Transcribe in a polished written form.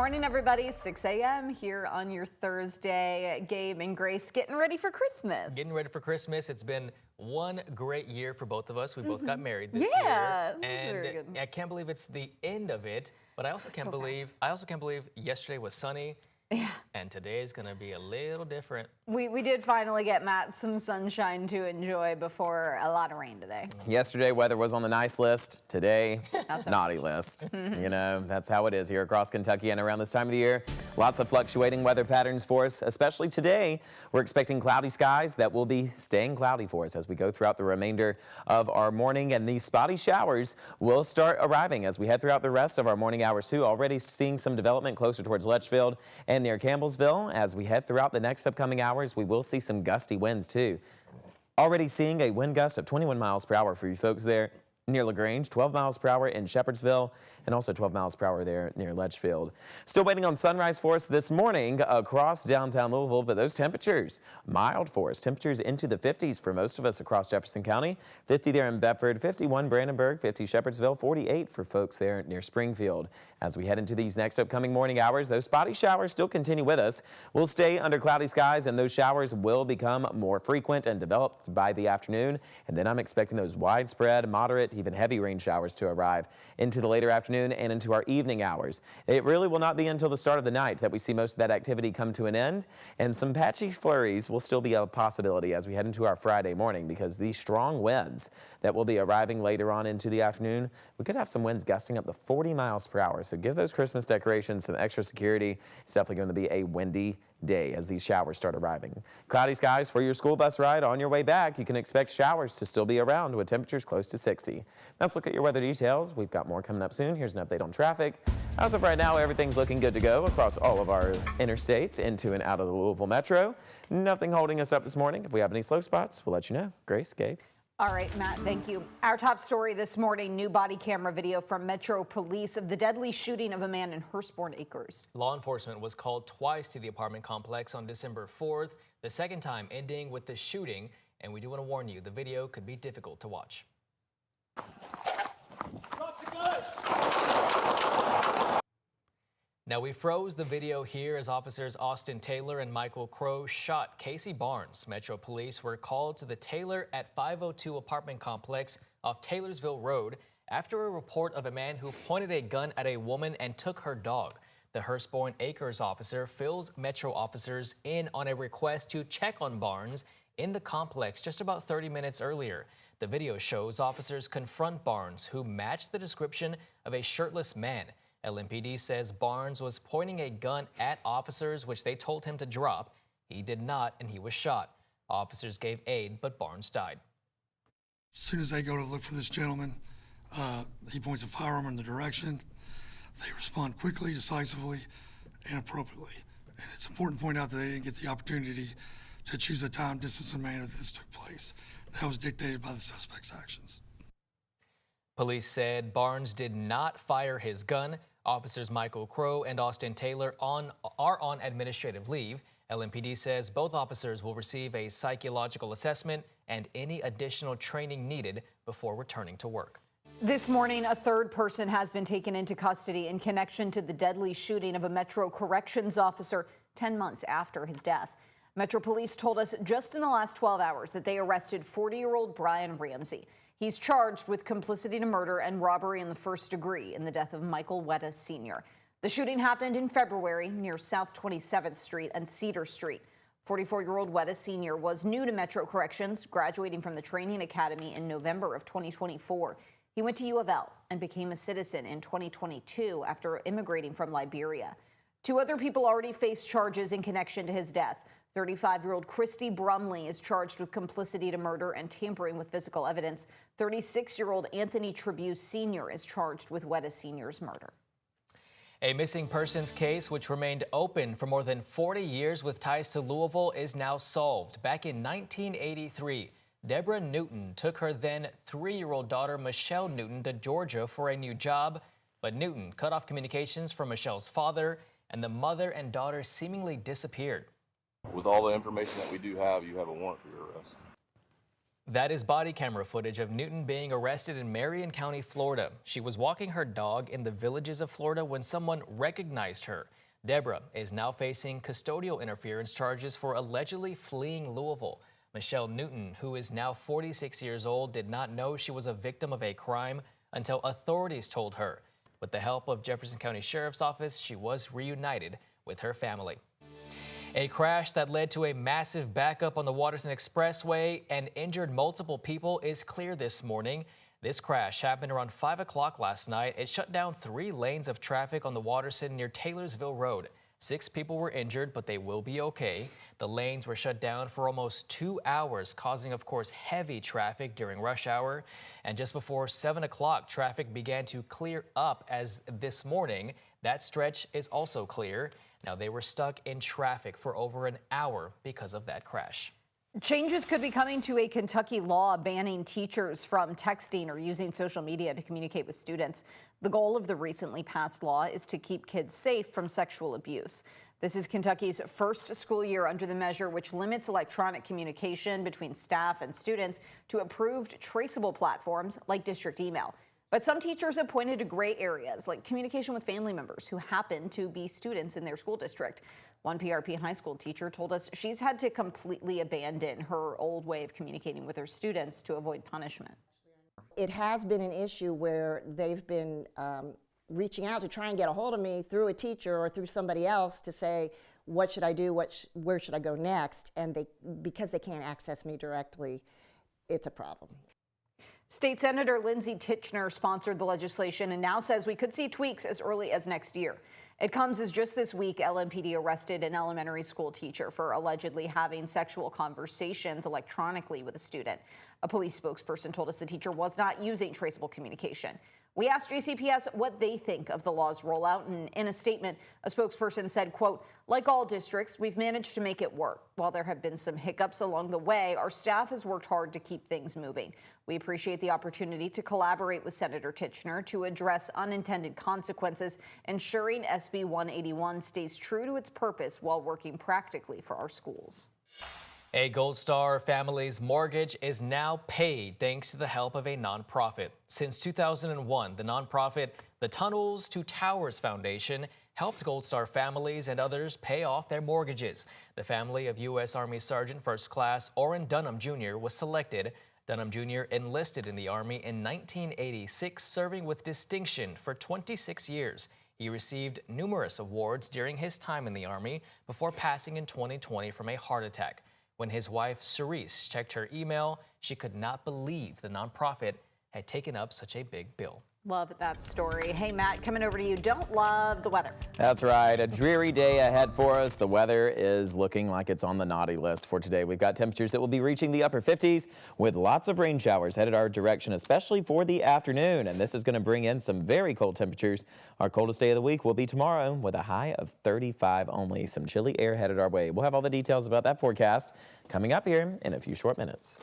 Morning, everybody. 6 a.m. here on your Thursday. Gabe and Grace getting ready for Christmas. Getting ready for Christmas. It's been one great year for both of us. We both got married this year. And I can't believe it's the end of it. But I also can't believe yesterday was sunny. Yeah. And today is going to be a little different. We did finally get Matt some sunshine to enjoy before a lot of rain today. Yesterday, weather was on the nice list. Today, naughty list. You know, that's how it is here across Kentucky and around this time of the year. Lots of fluctuating weather patterns for us, especially today. We're expecting cloudy skies that will be staying cloudy for us as we go throughout the remainder of our morning. And these spotty showers will start arriving as we head throughout the rest of our morning hours too. Already seeing some development closer towards Litchfield and near Campbellsville. As we head throughout the next upcoming hours, we will see some gusty winds too. Already seeing a wind gust of 21 miles per hour for you folks there near LaGrange, 12 miles per hour in Shepherdsville, and also 12 miles per hour there near Litchfield. Still waiting on sunrise for us this morning across downtown Louisville, but those temperatures mild for us. Temperatures into the 50s for most of us across Jefferson County. 50 there in Bedford, 51 Brandenburg, 50 Shepherdsville, 48 for folks there near Springfield. As we head into these next upcoming morning hours, those spotty showers still continue with us. We'll stay under cloudy skies, and those showers will become more frequent and developed by the afternoon. And then I'm expecting those widespread, moderate, even heavy rain showers to arrive into the later afternoon and into our evening hours. It really will not be until the start of the night that we see most of that activity come to an end, and some patchy flurries will still be a possibility as we head into our Friday morning, because these strong winds that will be arriving later on into the afternoon, we could have some winds gusting up to 40 miles per hour. So give those Christmas decorations some extra security. It's definitely going to be a windy day as these showers start arriving. Cloudy skies for your school bus ride on your way back. You can expect showers to still be around with temperatures close to 60. Let's look at your weather details. We've got more coming up soon. Here's an update on traffic. As of right now, everything's looking good to go across all of our interstates into and out of the Louisville Metro. Nothing holding us up this morning. If we have any slow spots, we'll let you know. Grace, Gabe. All right, Matt, thank you. Our top story this morning, new body camera video from Metro Police of the deadly shooting of a man in Hurstbourne Acres. Law enforcement was called twice to the apartment complex on December 4th, the second time ending with the shooting. And we do want to warn you, the video could be difficult to watch. Now, we froze the video here as officers Austin Taylor and Michael Crow shot Casey Barnes. Metro Police were called to the Taylor at 502 apartment complex off Taylorsville Road after a report of a man who pointed a gun at a woman and took her dog. The Hurstbourne Acres officer fills Metro officers in on a request to check on Barnes in the complex just about 30 minutes earlier. The video shows officers confront Barnes, who matched the description of a shirtless man. LMPD says Barnes was pointing a gun at officers, which they told him to drop. He did not, and he was shot. Officers gave aid, but Barnes died. As soon as they go to look for this gentleman, he points a firearm in the direction. They respond quickly, decisively, and appropriately. And it's important to point out that they didn't get the opportunity to choose a time, distance, and manner that this took place. That was dictated by the suspect's actions. Police said Barnes did not fire his gun. Officers Michael Crow and Austin Taylor are on administrative leave. LMPD says both officers will receive a psychological assessment and any additional training needed before returning to work. This morning, a third person has been taken into custody in connection to the deadly shooting of a Metro Corrections officer 10 months after his death. Metro Police told us just in the last 12 hours that they arrested 40-year-old Brian Ramsey. He's charged with complicity to murder and robbery in the first degree in the death of Michael Wetta Sr. The shooting happened in February near South 27th Street and Cedar Street. 44-year-old Wetta Sr. was new to Metro Corrections, graduating from the Training Academy in November of 2024. He went to U of L and became a citizen in 2022 after immigrating from Liberia. Two other people already face charges in connection to his death. 35-year-old Christy Brumley is charged with complicity to murder and tampering with physical evidence. 36-year-old Anthony Tribune Sr. is charged with Wetta Sr.'s murder. A missing persons case, which remained open for more than 40 years with ties to Louisville, is now solved. Back in 1983, Deborah Newton took her then 3-year-old daughter Michelle Newton to Georgia for a new job, but Newton cut off communications from Michelle's father, and the mother and daughter seemingly disappeared. With all the information that we do have, you have a warrant for your arrest. That is body camera footage of Newton being arrested in Marion County, Florida. She was walking her dog in the Villages of Florida when someone recognized her. Deborah is now facing custodial interference charges for allegedly fleeing Louisville. Michelle Newton, who is now 46 years old, did not know she was a victim of a crime until authorities told her. With the help of Jefferson County Sheriff's Office, she was reunited with her family. A crash that led to a massive backup on the Waterson Expressway and injured multiple people is clear this morning. This crash happened around 5 o'clock last night. It shut down 3 lanes of traffic on the Waterson near Taylorsville Road. 6 people were injured, but they will be okay. The lanes were shut down for almost 2 hours, causing, of course, heavy traffic during rush hour. And just before 7 o'clock, traffic began to clear up as this morning. That stretch is also clear. Now, they were stuck in traffic for over an hour because of that crash. Changes could be coming to a Kentucky law banning teachers from texting or using social media to communicate with students. The goal of the recently passed law is to keep kids safe from sexual abuse. This is Kentucky's first school year under the measure, which limits electronic communication between staff and students to approved traceable platforms like district email. But some teachers have pointed to gray areas like communication with family members who happen to be students in their school district. One PRP high school teacher told us she's had to completely abandon her old way of communicating with her students to avoid punishment. It has been an issue where they've been reaching out to try and get a hold of me through a teacher or through somebody else to say, what should I do, where should I go next? And because they can't access me directly, it's a problem. State Senator Lindsay Titchener sponsored the legislation and now says we could see tweaks as early as next year. It comes as just this week LMPD arrested an elementary school teacher for allegedly having sexual conversations electronically with a student. A police spokesperson told us the teacher was not using traceable communication. We asked JCPS what they think of the law's rollout, and in a statement, a spokesperson said, quote, like all districts, we've managed to make it work. While there have been some hiccups along the way, our staff has worked hard to keep things moving. We appreciate the opportunity to collaborate with Senator Titchener to address unintended consequences, ensuring SB 181 stays true to its purpose while working practically for our schools. A Gold Star family's mortgage is now paid thanks to the help of a nonprofit. Since 2001, the nonprofit The Tunnels to Towers Foundation helped Gold Star families and others pay off their mortgages. The family of U.S. Army Sergeant First Class Orrin Dunham Jr. was selected. Dunham Jr. enlisted in the Army in 1986, serving with distinction for 26 years. He received numerous awards during his time in the Army before passing in 2020 from a heart attack. When his wife, Cerise, checked her email, she could not believe the nonprofit had taken up such a big bill. Love that story. Hey, Matt, coming over to you. Don't love the weather. That's right. A dreary day ahead for us. The weather is looking like it's on the naughty list for today. We've got temperatures that will be reaching the upper 50s with lots of rain showers headed our direction, especially for the afternoon. And this is going to bring in some very cold temperatures. Our coldest day of the week will be tomorrow with a high of 35 only. Some chilly air headed our way. We'll have all the details about that forecast coming up here in a few short minutes.